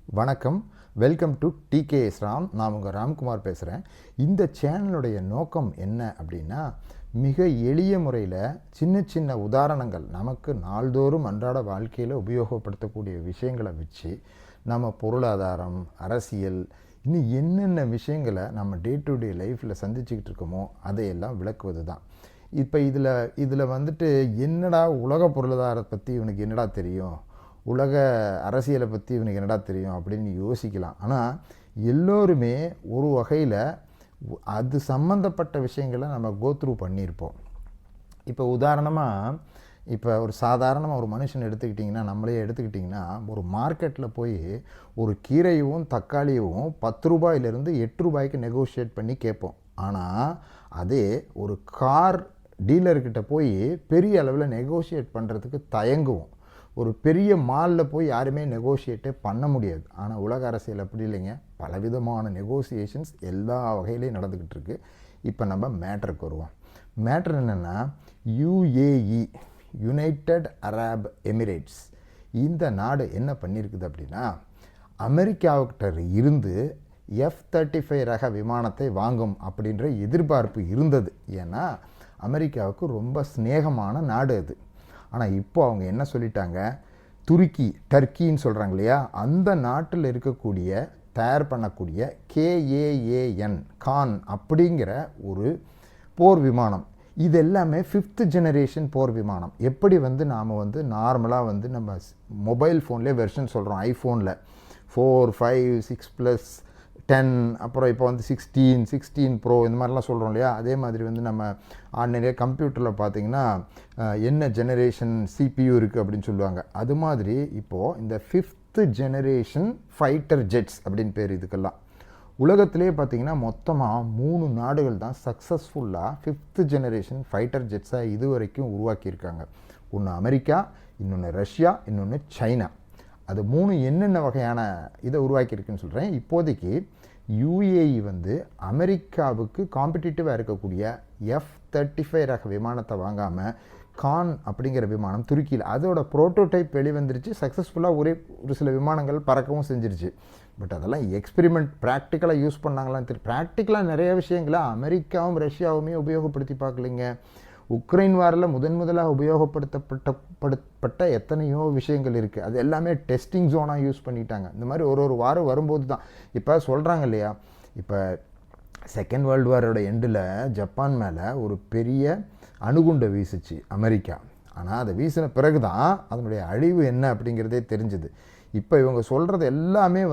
வணக்கம். Welcome to TKS Ram. நான் உங்கள் ராம்குமார் பேசுகிறேன். இந்த சேனலுடைய நோக்கம் என்ன அப்படின்னா, மிக எளிய முறையில் சின்ன சின்ன உதாரணங்கள், நமக்கு நாள்தோறும் அன்றாட வாழ்க்கையில் உபயோகப்படுத்தக்கூடிய விஷயங்களை வச்சு நம்ம பொருளாதாரம், அரசியல், இன்னும் என்னென்ன விஷயங்களை நம்ம டே டு டே லைஃப்பில் சந்திச்சுக்கிட்டு இருக்கோமோ அதையெல்லாம் விளக்குவது தான். இப்போ இதில் வந்துட்டு என்னடா உலக பொருளாதாரத்தை பற்றி இவனுக்கு என்னடா தெரியும், உலக அரசியலை பற்றி இவனுக்கு என்னடா தெரியும் அப்படின்னு யோசிக்கலாம். ஆனால் எல்லோருமே ஒரு வகையில் அது சம்மந்தப்பட்ட விஷயங்களை நம்ம கோத்ரூ பண்ணியிருப்போம். இப்போ உதாரணமாக, இப்போ ஒரு சாதாரணமாக ஒரு மனுஷன் எடுத்துக்கிட்டிங்கன்னா, நம்மளே எடுத்துக்கிட்டிங்கன்னா, ஒரு மார்க்கெட்டில் போய் ஒரு கீரையும் தக்காளியும் 10 ரூபாயிலிருந்து 8 ரூபாய்க்கு நெகோஷியேட் பண்ணி கேட்போம். ஆனால் அதே ஒரு கார் டீலர்கிட்ட போய் பெரிய அளவில் நெகோஷியேட் பண்ணுறதுக்கு தயங்குவோம். ஒரு பெரிய மாலில் போய் யாருமே நெகோஷியேட்டே பண்ண முடியாது. ஆனால் உலக அரசியல் அப்படி இல்லைங்க. பலவிதமான நெகோசியேஷன்ஸ் எல்லா வகையிலையும் நடந்துக்கிட்டு இருக்கு. இப்போ நம்ம மேட்டருக்கு வருவோம். மேட்டர் என்னென்னா, யுஏஇ, யுனைடெட் அரப் எமிரேட்ஸ், இந்த நாடு என்ன பண்ணியிருக்குது அப்படின்னா, அமெரிக்காவுக்கிட்ட இருந்து F-35 ரக விமானத்தை வாங்கும் அப்படின்ற எதிர்பார்ப்பு இருந்தது. ஏன்னா அமெரிக்காவுக்கு ரொம்ப சிநேகமான நாடு அது. ஆனால் இப்போ அவங்க என்ன சொல்லிட்டாங்க, டர்க்கின்னு சொல்கிறாங்க இல்லையா, அந்த நாட்டில் இருக்கக்கூடிய தயார் பண்ணக்கூடிய கான் அப்படிங்கிற ஒரு போர் விமானம், இது எல்லாமே 5th ஜெனரேஷன் போர் விமானம். எப்படி நாம் நார்மலாக நம்ம மொபைல் ஃபோன்லேயே வெர்ஷன் சொல்கிறோம். ஐஃபோனில் 4, 5, 6+, 10, அப்புறம் இப்போ 16 ப்ரோ, இந்த மாதிரிலாம் சொல்கிறோம் இல்லையா. அதே மாதிரி நம்ம ஆர்டினரியாக கம்ப்யூட்டரில் பார்த்திங்கன்னா என்ன ஜெனரேஷன் CPU இருக்குது அப்படின்னு சொல்லுவாங்க. அது மாதிரி இப்போது இந்த 5th ஜெனரேஷன் ஃபைட்டர் ஜெட்ஸ் அப்படின்னு பேர் இதுக்கெல்லாம். உலகத்திலே பார்த்திங்கன்னா மொத்தமாக 3 நாடுகள் தான் சக்ஸஸ்ஃபுல்லாக 5th ஜெனரேஷன் ஃபைட்டர் ஜெட்ஸாக இது வரைக்கும் உருவாக்கியிருக்காங்க. ஒன்று அமெரிக்கா, இன்னொன்று ரஷ்யா, இன்னொன்று சைனா. அது 3 என்னென்ன வகையான இதை உருவாக்கியிருக்குன்னு சொல்கிறேன். இப்போதைக்கு யுஏஇ அமெரிக்காவுக்கு காம்படிட்டிவாக இருக்கக்கூடிய F-35 ரக விமானத்தை வாங்காமல் கான் அப்படிங்கிற விமானம் துருக்கியில், அதோட ப்ரோட்டோடைப் வெளிவந்துருச்சு. சக்ஸஸ்ஃபுல்லாக ஒரு சில விமானங்கள் பறக்கவும் செஞ்சிருச்சு. பட் அதெல்லாம் எக்ஸ்பெரிமெண்ட், ப்ராக்டிக்கலாக யூஸ் பண்ணாங்களான்னு தெரியும். ப்ராக்டிக்கலாக நிறைய விஷயங்களை அமெரிக்காவும் ரஷ்யாவுமே உபயோகப்படுத்தி பார்க்கலைங்க. உக்ரைன் வாரில் முதலாக உபயோகப்படுத்தப்பட்ட எத்தனையோ விஷயங்கள் இருக்குது. அது எல்லாமே டெஸ்டிங் ஜோனாக யூஸ் பண்ணிட்டாங்க. இந்த மாதிரி ஒரு வாரம் வரும்போது தான் இப்போ சொல்கிறாங்க இல்லையா. இப்போ செகண்ட் வேர்ல்டு வாரோட எண்டில் ஜப்பான் மேலே ஒரு பெரிய அணுகுண்டை வீசுச்சு அமெரிக்கா. ஆனால் அதை வீசின பிறகு தான் அதனுடைய அழிவு என்ன அப்படிங்கிறதே தெரிஞ்சுது. இப்போ இவங்க சொல்கிறது எல்லாமே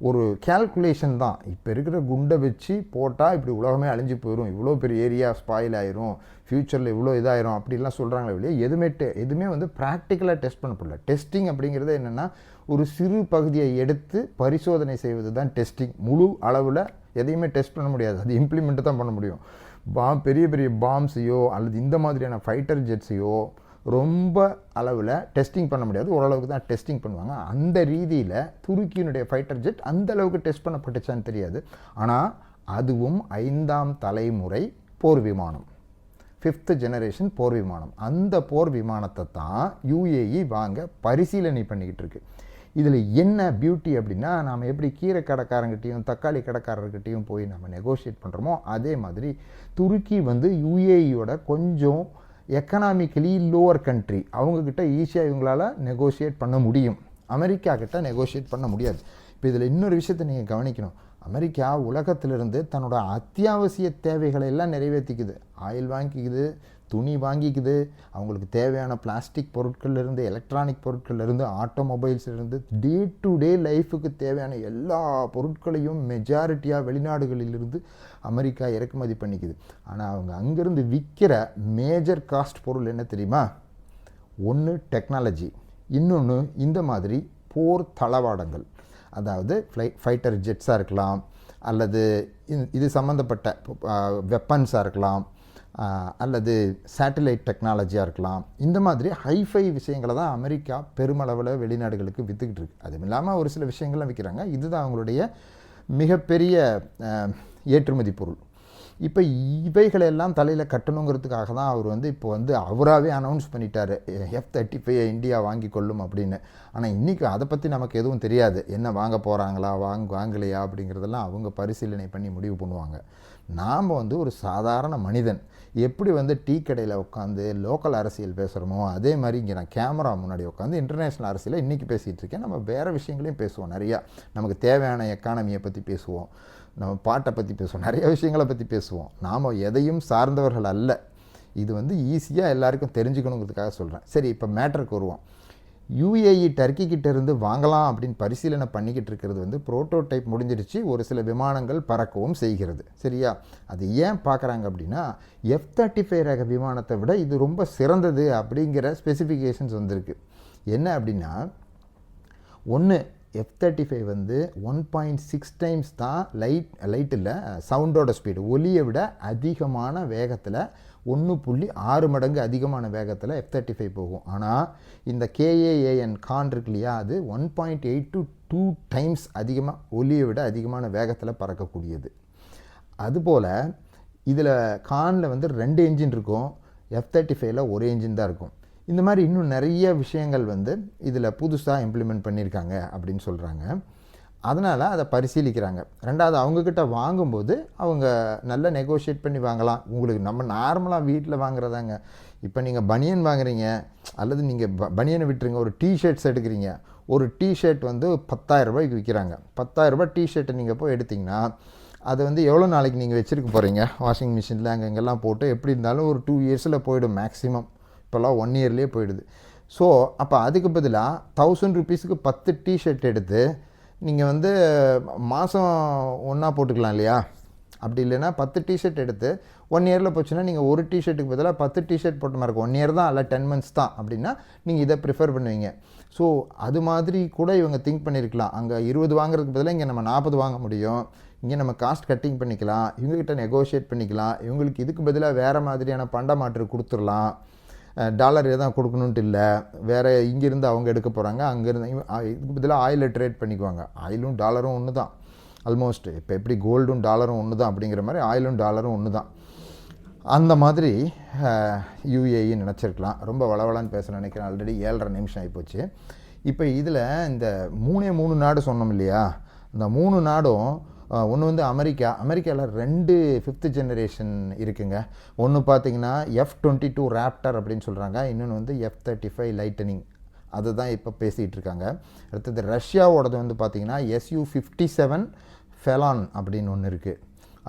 ஒரு கேல்குலேஷன் தான். இப்போ இருக்கிற குண்டை வச்சு போட்டால் இப்படி உலகமே அழிஞ்சு போயிடும், இவ்வளோ பெரிய ஏரியா ஸ்பாயில் ஆயிரும், ஃப்யூச்சரில் இவ்வளோ இதாயிரும் அப்படிலாம் சொல்கிறாங்களே இல்லையா. எதுவுமே ப்ராக்டிக்கலாக டெஸ்ட் பண்ணப்படல. டெஸ்டிங் அப்படிங்கிறது என்னென்னா, ஒரு சிறு பகுதியை எடுத்து பரிசோதனை செய்வது தான் டெஸ்டிங். முழு அளவில் எதையுமே டெஸ்ட் பண்ண முடியாது, அது இம்ப்ளிமெண்ட்டு தான் பண்ண முடியும். பெரிய பெரிய பாம்ஸையோ அல்லது இந்த மாதிரியான ஃபைட்டர் ஜெட்ஸையோ ரொம்ப அளவில் டெஸ்டிங் பண்ண முடியாது. ஓரளவுக்கு தான் டெஸ்டிங் பண்ணுவாங்க. அந்த ரீதியில் துருக்கியினுடைய ஃபைட்டர் ஜெட் அந்த அளவுக்கு டெஸ்ட் பண்ணப்பட்டுச்சான்னு தெரியாது. ஆனால் அதுவும் 5ஆம் தலைமுறை போர் விமானம், 5th ஜெனரேஷன் போர் விமானம். அந்த போர் விமானத்தை தான் யுஏஇ வாங்க பரிசீலனை பண்ணிக்கிட்டு இருக்கு. இதில் என்ன பியூட்டி அப்படின்னா, நாம் எப்படி கீரை கடைக்காரங்கிட்டையும் தக்காளி கடைக்காரர்கிட்டையும் போய் நம்ம நெகோஷியேட் பண்ணுறோமோ, அதே மாதிரி துருக்கி யுஏஇயோட கொஞ்சம் எக்கனாமிக்கலி லோவர் கண்ட்ரி. அவங்கக்கிட்ட ஈஸியாக இவங்களால் நெகோஷியேட் பண்ண முடியும், அமெரிக்கா கிட்ட நெகோஷியேட் பண்ண முடியாது. இப்போ இதில் இன்னொரு விஷயத்தை நீங்கள் கவனிக்கணும். அமெரிக்கா உலகத்திலிருந்து தன்னோட அத்தியாவசிய தேவைகளை எல்லாம் நிறைவேற்றிக்குது. ஆயில் வாங்கிக்குது, துணி வாங்கிக்குது, அவங்களுக்கு தேவையான பிளாஸ்டிக் பொருட்கள்லேருந்து, எலக்ட்ரானிக் பொருட்கள்லேருந்து, ஆட்டோமொபைல்ஸ்லேருந்து, டே டு டே லைஃபுக்கு தேவையான எல்லா பொருட்களையும் மெஜாரிட்டியாக வெளிநாடுகளிலிருந்து அமெரிக்கா இறக்குமதி பண்ணிக்குது. ஆனால் அவங்க அங்கேருந்து விற்கிற மேஜர் காஸ்ட் பொருள் என்ன தெரியுமா? ஒன்று டெக்னாலஜி, இன்னொன்று இந்த மாதிரி போர் தளவாடங்கள். அதாவது ஃபைட்டர் ஜெட்ஸாக இருக்கலாம், அல்லது இது சம்மந்தப்பட்ட வெப்பன்ஸாக இருக்கலாம், அல்லது சேட்டலைட் டெக்னாலஜியாக இருக்கலாம். இந்த மாதிரி ஹைஃபை விஷயங்களை தான் அமெரிக்கா பெருமளவில் வெளிநாடுகளுக்கு விற்றுக்கிட்டு இருக்குது. அதுவும் இல்லாமல் ஒரு சில விஷயங்கள்லாம் விற்கிறாங்க. இதுதான் அவங்களுடைய மிகப்பெரிய ஏற்றுமதி பொருள். இப்போ இவைகளெல்லாம் தலையில் கட்டணுங்கிறதுக்காக தான் அவர் வந்து இப்போ வந்து அவராகவே அனௌன்ஸ் பண்ணிட்டார் F-35 இந்தியா வாங்கி கொள்ளும் அப்படின்னு. ஆனால் இன்றைக்கி அதை பற்றி நமக்கு எதுவும் தெரியாது. என்ன வாங்க போகிறாங்களா வாங்கலையா அப்படிங்கிறதெல்லாம் அவங்க பரிசீலனை பண்ணி முடிவு பண்ணுவாங்க. நாம் வந்து ஒரு சாதாரண மனிதன் எப்படி வந்து டீ கடையில் உட்காந்து லோக்கல் அரசியல் பேசுகிறோமோ அதே மாதிரி இங்கே நான் கேமரா முன்னாடி உட்காந்து இன்டர்நேஷ்னல் அரசியலை இன்றைக்கி பேசிகிட்டு இருக்கேன். நம்ம வேறு விஷயங்களையும் பேசுவோம், நிறையா நமக்கு தேவையான எக்கானமியை பற்றி பேசுவோம், நம்ம பாட்டை பற்றி பேசுவோம், நிறைய விஷயங்களை பற்றி பேசுவோம். நாம் எதையும் சார்ந்தவர்கள் அல்ல. இது வந்து ஈஸியாக எல்லாருக்கும் தெரிஞ்சுக்கணுங்கிறதுக்காக சொல்கிறேன். சரி, இப்போ மேட்டருக்கு வருவோம். UAE டர்க்கி கிட்டேருந்து வாங்கலாம் அப்படின்னு பரிசீலனை பண்ணிக்கிட்டு இருக்கிறது வந்து ப்ரோட்டோடைப் முடிஞ்சிருச்சு. ஒரு சில விமானங்கள் பறக்கவும் செய்கிறது. சரியா? அது ஏன் பார்க்குறாங்க அப்படின்னா F-35 ரக விமானத்தை விட இது ரொம்ப சிறந்தது அப்படிங்கிற ஸ்பெசிஃபிகேஷன்ஸ் வந்திருக்கு. என்ன அப்படின்னா, ஒன்று F-35 வந்து 1.6 டைம்ஸ் தான் லைட்டில் சவுண்டோட ஸ்பீடு ஒலியை விட அதிகமான வேகத்தில் 1.6 மடங்கு அதிகமான வேகத்தில் F-35 போகும். ஆனால் இந்த KAAN கான் இருக்கு இல்லையா, அது 1.8 to 2 டைம்ஸ் அதிகமாக ஒலியை விட அதிகமான வேகத்தில் பறக்கக்கூடியது. அதுபோல் இதில் கானில் வந்து 2 என்ஜின் இருக்கும், F-35ல் ஒரு என்ஜின் தான் இருக்கும். இந்த மாதிரி இன்னும் நிறைய விஷயங்கள் வந்து இதில் புதுசாக இம்ப்ளிமெண்ட் பண்ணியிருக்காங்க அப்படின்னு சொல்கிறாங்க. அதனால் அதை பரிசீலிக்கிறாங்க. ரெண்டாவது, அவங்கக்கிட்ட வாங்கும்போது அவங்க நல்லா நெகோஷியேட் பண்ணி வாங்கலாம். உங்களுக்கு நம்ம நார்மலாக வீட்டில் வாங்குறதாங்க. இப்போ நீங்கள் பனியன் வாங்குறீங்க அல்லது நீங்கள் பனியனை விட்டுருங்க, ஒரு டிஷர்ட்ஸ் எடுக்கிறீங்க. ஒரு டிஷர்ட் வந்து 10,000 ரூபாய்க்கு விற்கிறாங்க. 10,000 ரூபாய் டிஷர்ட்டை நீங்கள் போய் எடுத்திங்கன்னா அதை வந்து எவ்வளோ நாளைக்கு நீங்கள் வச்சுருக்க போகிறீங்க? வாஷிங் மிஷினில் அங்கெல்லாம் போட்டு எப்படி இருந்தாலும் ஒரு 2 இயர்ஸில் போய்டும் மேக்ஸிமம். இப்போல்லாம் 1 இயர்லேயே போயிடுது. ஸோ அப்போ அதுக்கு பதிலாக 1000 ருபீஸுக்கு 10 டிஷர்ட் எடுத்து நீங்கள் வந்து மாதம் ஒன்றா போட்டுக்கலாம் இல்லையா? அப்படி இல்லைன்னா 10 டிஷர்ட் எடுத்து 1 இயரில் போச்சுன்னா நீங்கள் ஒரு டிஷர்ட்டுக்கு பதிலாக 10 டிஷர்ட் போட்ட மாதிரி இருக்கும். 1 இயர் தான், இல்லை 10 months தான் அப்படின்னா நீங்கள் இதை ப்ரிஃபர் பண்ணுவீங்க. ஸோ அது மாதிரி கூட இவங்க திங்க் பண்ணியிருக்கலாம். அங்கே 20 வாங்குறதுக்கு பதிலாக இங்கே நம்ம 40 வாங்க முடியும். இங்கே நம்ம காஸ்ட் கட்டிங் பண்ணிக்கலாம், இவங்ககிட்ட நெகோஷியேட் பண்ணிக்கலாம். இவங்களுக்கு இதுக்கு பதிலாக வேறு மாதிரியான பண்டமாற்று கொடுத்துடலாம். டாலர் எதாவது கொடுக்கணுன்ட்டு இல்லை, வேறு இங்கேருந்து அவங்க எடுக்க போகிறாங்க, அங்கேருந்து இதுக்கு பதிலாக ஆயிலை ட்ரேட் பண்ணிக்குவாங்க. ஆயிலும் டாலரும் ஒன்று தான் ஆல்மோஸ்ட். இப்போ எப்படி கோல்டும் டாலரும் ஒன்று தான் அப்படிங்கிற மாதிரி ஆயிலும் டாலரும் ஒன்று தான். அந்த மாதிரி UAE நினச்சிருக்கலாம். ரொம்ப வளவலான்னு பேச நினைக்கிறேன். ஆல்ரெடி 7.5 நிமிஷம் ஆகிப்போச்சு. இப்போ இதில் இந்த 3 நாடு சொன்னோம் இல்லையா, இந்த 3 நாடும் ஒன்று வந்து அமெரிக்காவில் 2 5th ஜெனரேஷன் இருக்குங்க. ஒன்று பார்த்தீங்கன்னா F-22 ராப்டர் அப்படின்னு சொல்கிறாங்க, இன்னொன்று வந்து F-35 லைட்டனிங். அதுதான் இப்போ பேசிகிட்டு இருக்காங்க. அடுத்தது ரஷ்யாவோடது வந்து பார்த்திங்கன்னா Su-57 ஃபெலான் அப்படின்னு ஒன்று இருக்குது,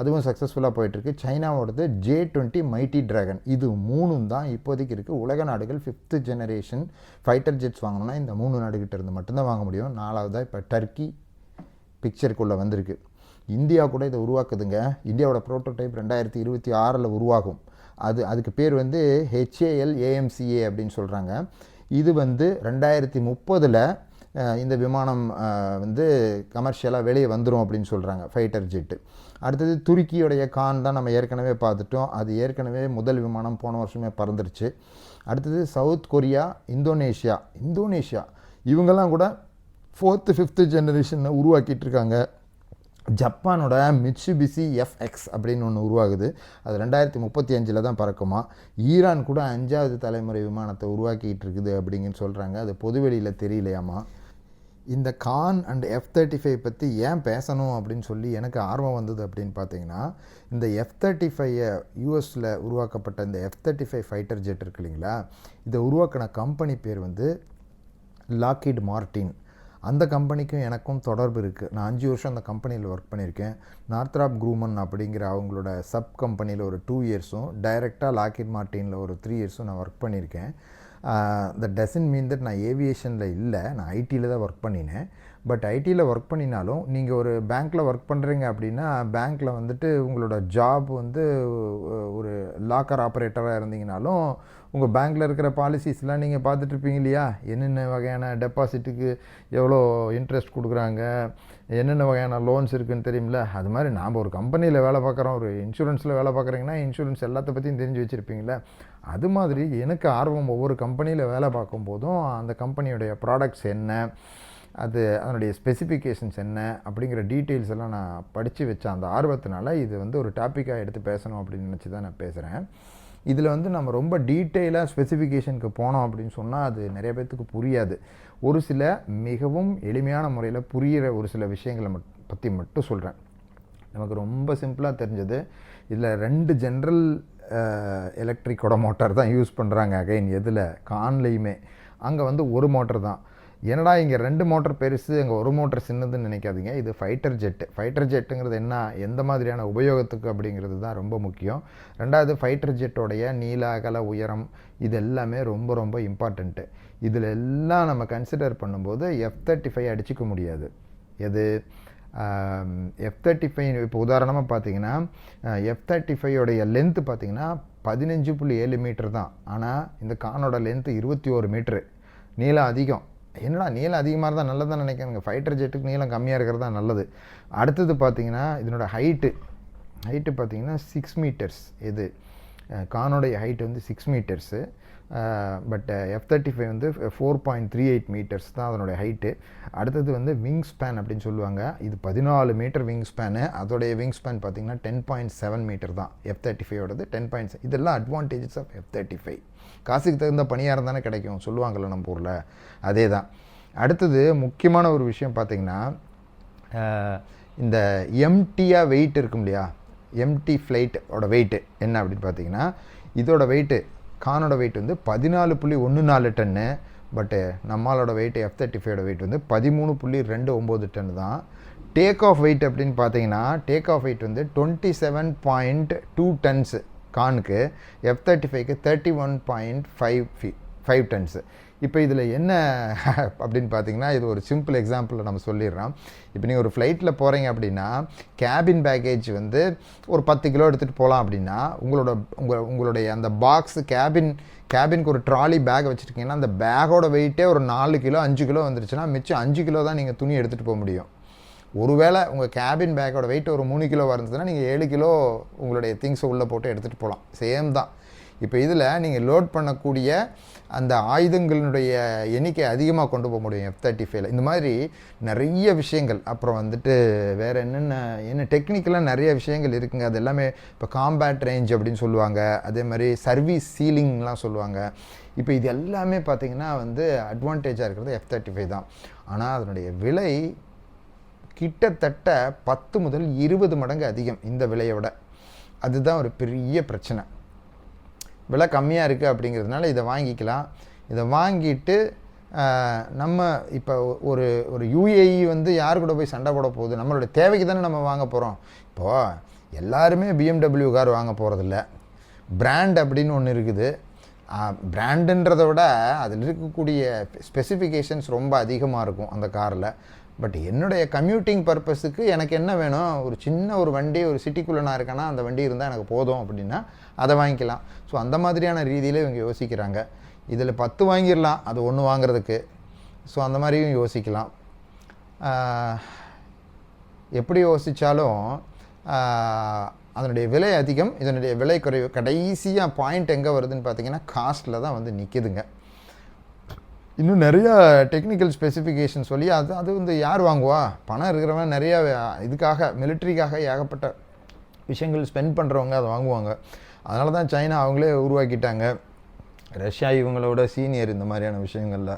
அதுவும் சக்ஸஸ்ஃபுல்லாக போயிட்டுருக்கு. சைனாவோடது J-20 மைட்டி ட்ராகன். இது 3 தான் இப்போதைக்கு இருக்குது. உலக நாடுகள் 5th ஜெனரேஷன் ஃபைட்டர் ஜெட்ஸ் வாங்கணும்னா இந்த 3 நாடுகிட்ட இருந்து மட்டும்தான் வாங்க முடியும். 4வதாக இப்போ டர்க்கி பிக்சருக்குள்ளே வந்திருக்கு. இந்தியா கூட இதை உருவாக்குதுங்க. இந்தியாவோட ப்ரோட்டோடைப் 2026 உருவாகும். அதுக்கு பேர் வந்து HAL-AMCA அப்படின்னு சொல்கிறாங்க. இது வந்து 2030 இந்த விமானம் வந்து கமர்ஷியலாக வெளியே வந்துடும் அப்படின்னு சொல்கிறாங்க, ஃபைட்டர் ஜெட்டு. அடுத்தது துருக்கியோடைய கான் தான் நம்ம ஏற்கனவே பார்த்துட்டோம். அது ஏற்கனவே முதல் விமானம் போன வருஷமே பறந்துருச்சு. அடுத்தது சவுத் கொரியா, இந்தோனேஷியா இவங்கெல்லாம் கூட 4th 5th ஜெனரேஷனை உருவாக்கிட்டு இருக்காங்க. ஜப்பானோட மிட்சுபிசி FX அப்படின்னு ஒன்று உருவாகுது. அது 2035 தான் பறக்குமா. ஈரான் கூட 5வது தலைமுறை விமானத்தை உருவாக்கிட்டு இருக்குது அப்படிங்கன்னு சொல்கிறாங்க. அது பொதுவெளியில் தெரியலையாமா. இந்த கான் அண்ட் F-35 பற்றி ஏன் பேசணும் அப்படின்னு சொல்லி எனக்கு ஆர்வம் வந்தது அப்படின்னு பார்த்தீங்கன்னா, இந்த F-35 யூஎஸில் உருவாக்கப்பட்ட இந்த F-35 ஃபைட்டர் ஜெட் இருக்கு இல்லைங்களா, இதை உருவாக்கின கம்பெனி பேர் வந்து லாக்ஹீட் மார்டின். அந்த கம்பெனிக்கும் எனக்கும் தொடர்பு இருக்குது. நான் 5 வருஷம் அந்த கம்பெனியில் ஒர்க் பண்ணியிருக்கேன். நார்த்ராப் க்ரூமன் அப்படிங்கிற அவங்களோட சப் கம்பெனியில் ஒரு 2 இயர்ஸும், டைரெக்டாக லாக்ஹீட் மார்டினில் ஒரு 3 இயர்ஸும் நான் ஒர்க் பண்ணியிருக்கேன். தட் டசன்ட் மீன் தட் நான் ஏவியேஷனில் இல்லை, நான் ஐடியில் தான் ஒர்க் பண்ணினேன். பட் ஐடியில் ஒர்க் பண்ணினாலும் நீங்கள் ஒரு பேங்க்கில் ஒர்க் பண்ணுறீங்க அப்படின்னா, பேங்க்கில் வந்துட்டு உங்களோட ஜாப் வந்து ஒரு லாக்கர் ஆப்ரேட்டராக இருந்தீங்கனாலும் உங்கள் பேங்க்கில் இருக்கிற பாலிசிஸ்லாம் நீங்கள் பார்த்துட்ருப்பீங்க இல்லையா, என்னென்ன வகையான டெபாசிட்டுக்கு எவ்வளோ இன்ட்ரெஸ்ட் கொடுக்குறாங்க, என்னென்ன வகையான லோன்ஸ் இருக்குதுன்னு தெரியுமில்ல. அது மாதிரி நாம் ஒரு கம்பெனியில் வேலை பார்க்குறோம், ஒரு இன்சூரன்ஸில் வேலை பார்க்குறீங்கன்னா இன்சூரன்ஸ் எல்லாத்த பற்றியும் தெரிஞ்சு வச்சுருப்பீங்களே. அது மாதிரி எனக்கு ஆர்வம் ஒவ்வொரு கம்பெனியில் வேலை பார்க்கும்போதும் அந்த கம்பெனியுடைய ப்ராடக்ட்ஸ் என்ன, அது அதனுடைய ஸ்பெசிஃபிகேஷன்ஸ் என்ன அப்படிங்கிற டீட்டெயில்ஸ் எல்லாம் நான் படித்து வச்சேன். அந்த ஆர்வத்தினால இது வந்து ஒரு டாப்பிக்காக எடுத்து பேசணும் அப்படின்னு நினச்சி தான் நான் பேசுகிறேன். இதில் வந்து நம்ம ரொம்ப டீட்டெயிலாக ஸ்பெசிஃபிகேஷனுக்கு போனோம் அப்படின்னு சொன்னால் அது நிறைய பேர்த்துக்கு புரியாது. ஒரு சில மிகவும் எளிமையான முறையில் புரிகிற ஒரு சில விஷயங்களை பற்றி மட்டும் சொல்கிறேன். நமக்கு ரொம்ப சிம்பிளாக தெரிஞ்சது, இதில் 2 ஜென்ரல் எலக்ட்ரிக்கோட மோட்டார் தான் யூஸ் பண்ணுறாங்க. அகைன் எதில் கான்லேயுமே அங்கே வந்து ஒரு மோட்டர் தான். என்னடா இங்கே 2 மோட்டர் பெருசு, அங்கே ஒரு மோட்டர் சின்னதுன்னு நினைக்காதீங்க. இது ஃபைட்டர் ஜெட்டுங்கிறது என்ன, எந்த மாதிரியான உபயோகத்துக்கு அப்படிங்கிறது தான் ரொம்ப முக்கியம். ரெண்டாவது ஃபைட்டர் ஜெட்டோடைய நீள அகல உயரம் இது எல்லாமே ரொம்ப ரொம்ப இம்பார்ட்டண்ட்டு. இதில் எல்லாம் நம்ம கன்சிடர் பண்ணும்போது F-35 அடிச்சிக்க முடியாது. எது F-35 இப்போ உதாரணமாக பார்த்தீங்கன்னா F-35 லென்த்து பார்த்தீங்கன்னா 15.7 மீட்டர் தான். ஆனால் இந்த கானோட லென்த்து 21 மீட்ரு. நீளம் அதிகம். என்னடா நீளம் அதிகமாக இருந்தால் நல்லதான் நினைக்கிறேங்க. ஃபைட்டர் ஜெட்டுக்கு நீளம் கம்மியாக இருக்கிறது தான் நல்லது. அடுத்தது பார்த்தீங்கன்னா இதனோட ஹைட்டு பார்த்தீங்கன்னா 6 மீட்டர்ஸ். இது கானோடைய ஹைட் வந்து 6 மீட்டர்ஸு. பட் F-35 வந்து 4.38 மீட்டர்ஸ் தான் அதனுடைய ஹைட்டு. அடுத்தது வந்து விங் ஸ்பேன் அப்படின்னு சொல்லுவாங்க. இது 14 மீட்டர் விங் ஸ்பேனு. அதோடைய விங் ஸ்பேன் பார்த்திங்கன்னா 10.7 மீட்டர் தான் F-35 10.7. இதெல்லாம் அட்வான்டேஜஸ் ஆஃப் F-35. காசுக்கு தகுந்த பணியாரம் தானே கிடைக்கும் சொல்லுவாங்கள்ல நம்ம ஊரில், அதே தான். அடுத்தது முக்கியமான ஒரு விஷயம் பார்த்திங்கன்னா, இந்த எம்டியாக வெயிட் இருக்கும் இல்லையா, எம்டி ஃப்ளைட்டோட வெயிட்டு என்ன அப்படின்னு பார்த்தீங்கன்னா, இதோட வெயிட்டு கானோட வெயிட் வந்து 14.14 டன்னு. பட்டு நம்மளோட வெயிட் F-35 வெயிட் வந்து 13.29 டன் தான். டேக் ஆஃப் வெயிட் அப்படின்னு பார்த்தீங்கன்னா, டேக் ஆஃப் வெயிட் வந்து 27.2 டன்ஸு கானுக்கு, F-35க்கு 31.5 டன்ஸு. இப்போ இதில் என்ன அப்படின்னு பார்த்தீங்கன்னா, இது ஒரு சிம்பிள் எக்ஸாம்பிளில் நம்ம சொல்லிடுறோம். இப்போ நீங்கள் ஒரு ஃப்ளைட்டில் போகிறீங்க அப்படின்னா, கேபின் பேக்கேஜ் வந்து ஒரு 10 கிலோ எடுத்துகிட்டு போகலாம் அப்படின்னா, உங்களுடைய அந்த பாக்ஸு கேபினுக்கு ஒரு ட்ராலி பேக் வச்சுருக்கீங்கன்னா, அந்த பேக்கோட வெயிட்டே ஒரு 4 கிலோ 5 கிலோ வந்துருச்சுன்னா, மிச்சம் 5 கிலோ தான் நீங்கள் துணி எடுத்துகிட்டு போக முடியும். ஒருவேளை உங்கள் கேபின் பேக்கோட வெயிட் ஒரு 3 கிலோ இருந்ததுன்னா, நீங்கள் 7 கிலோ உங்களுடைய திங்ஸை உள்ளே போட்டு எடுத்துகிட்டு போகலாம். சேம் தான். இப்போ இதில் நீங்கள் லோட் பண்ணக்கூடிய அந்த ஆயுதங்களினுடைய எண்ணிக்கை அதிகமாக கொண்டு போக முடியும் F-35. இந்த மாதிரி நிறைய விஷயங்கள். அப்புறம் வந்துட்டு வேறு என்ன டெக்னிக்கலாக நிறைய விஷயங்கள் இருக்குங்க. அது எல்லாமே இப்போ காம்பேட் ரேஞ்ச் அப்படின்னு சொல்லுவாங்க. அதே மாதிரி சர்வீஸ் சீலிங்லாம் சொல்லுவாங்க. இப்போ இது எல்லாமே பார்த்திங்கன்னா வந்து அட்வான்டேஜாக இருக்கிறது F-35 தான். ஆனால் அதனுடைய விலை கிட்டத்தட்ட 10 முதல் 20 மடங்கு அதிகம் இந்த விலையை விட. அதுதான் ஒரு பெரிய பிரச்சனை. விலை கம்மியாக இருக்குது அப்படிங்கிறதுனால இதை வாங்கிக்கலாம். இதை வாங்கிட்டு நம்ம இப்போ ஒரு UAE வந்து யார் கூட போய் சண்டை போட போகுது, நம்மளுடைய தேவைக்கு தானே நம்ம வாங்க போகிறோம். இப்போது எல்லாருமே BMW கார் வாங்க போகிறதில்ல. பிராண்ட் அப்படின்னு ஒன்று இருக்குது. பிராண்டுன்றதை விட அதில் இருக்கக்கூடிய ஸ்பெசிஃபிகேஷன்ஸ் ரொம்ப அதிகமாக இருக்கும் அந்த காரில். பட் என்னுடைய கம்யூட்டிங் பர்பஸுக்கு எனக்கு என்ன வேணும், ஒரு சின்ன ஒரு வண்டி, ஒரு சிட்டிக்குள்ளே நான் இருக்கேன்னா அந்த வண்டி இருந்தால் எனக்கு போதும் அப்படின்னா அதை வாங்கிக்கலாம். ஸோ அந்த மாதிரியான ரீதியில் இவங்க யோசிக்கிறாங்க. இதில் 10 வாங்கிடலாம் அது ஒன்று வாங்குறதுக்கு. ஸோ அந்த மாதிரியும் யோசிக்கலாம். எப்படி யோசித்தாலும் அதனுடைய விலை அதிகம், இதனுடைய விலை குறைவு. கடைசியாக பாயிண்ட் எங்கே வருதுன்னு பார்த்தீங்கன்னா, காஸ்ட்டில் தான் வந்து நிற்கிதுங்க. இன்னும் நிறையா டெக்னிக்கல் ஸ்பெசிஃபிகேஷன் சொல்லி அது வந்து யார் வாங்குவா? பணம் இருக்கிறவங்க நிறையா இதுக்காக மிலிட்ரிக்காக ஏகப்பட்ட விஷயங்கள் ஸ்பெண்ட் பண்ணுறவங்க அதை வாங்குவாங்க. அதனால தான் சைனா அவங்களே உருவாக்கிட்டாங்க. ரஷ்யா இவங்களோட சீனியர் இந்த மாதிரியான விஷயங்களில்.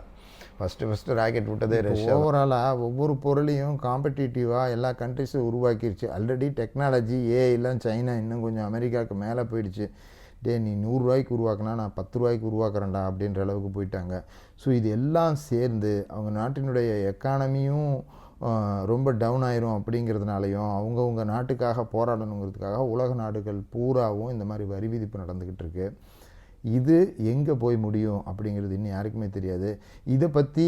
ஃபஸ்ட்டு ராக்கெட் விட்டதே ரஷ்யா. ஓவராலாக ஒவ்வொரு பொருளையும் காம்படிட்டிவாக எல்லா கண்ட்ரிஸும் உருவாக்கிடுச்சு. ஆல்ரெடி டெக்னாலஜி ஏஐலாம் சைனா இன்னும் கொஞ்சம் அமெரிக்காவுக்கு மேலே போயிடுச்சு. நீ 100 ரூபாய்க்கு உருவாக்கினா நான் 10 ரூபாய்க்கு உருவாக்குறேன்டா அப்படின்ற அளவுக்கு போயிட்டாங்க. ஸோ இது எல்லாம் சேர்ந்து அவங்க நாட்டினுடைய எக்கானமியும் ரொம்ப டவுன் ஆயிரும் அப்படிங்கிறதுனாலையும் அவங்கவுங்க நாட்டுக்காக போராடணுங்கிறதுக்காக உலக நாடுகள் பூராவும் இந்த மாதிரி வரி விதிப்பு நடந்துக்கிட்டு இருக்கு. இது எங்கே போய் முடியும் அப்படிங்கிறது இன்னும் யாருக்குமே தெரியாது. இதை பற்றி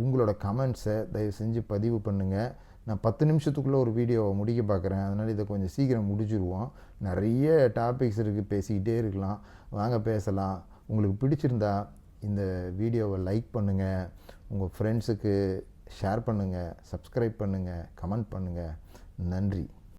உங்களோட கமெண்ட்ஸை தயவு செஞ்சு பதிவு பண்ணுங்கள். நான் 10 நிமிஷத்துக்குள்ளே ஒரு வீடியோவை முடிக்க பார்க்குறேன். அதனால் இதை கொஞ்சம் சீக்கிரம் முடிச்சிடுவோம். நிறைய டாபிக்ஸ் இருக்குது, பேசிக்கிட்டே இருக்கலாம். வாங்க பேசலாம். உங்களுக்கு பிடிச்சிருந்தா இந்த வீடியோவை லைக் பண்ணுங்கள், உங்கள் ஃப்ரெண்ட்ஸுக்கு ஷேர் பண்ணுங்கள், சப்ஸ்கிரைப் பண்ணுங்கள், கமெண்ட் பண்ணுங்கள். நன்றி.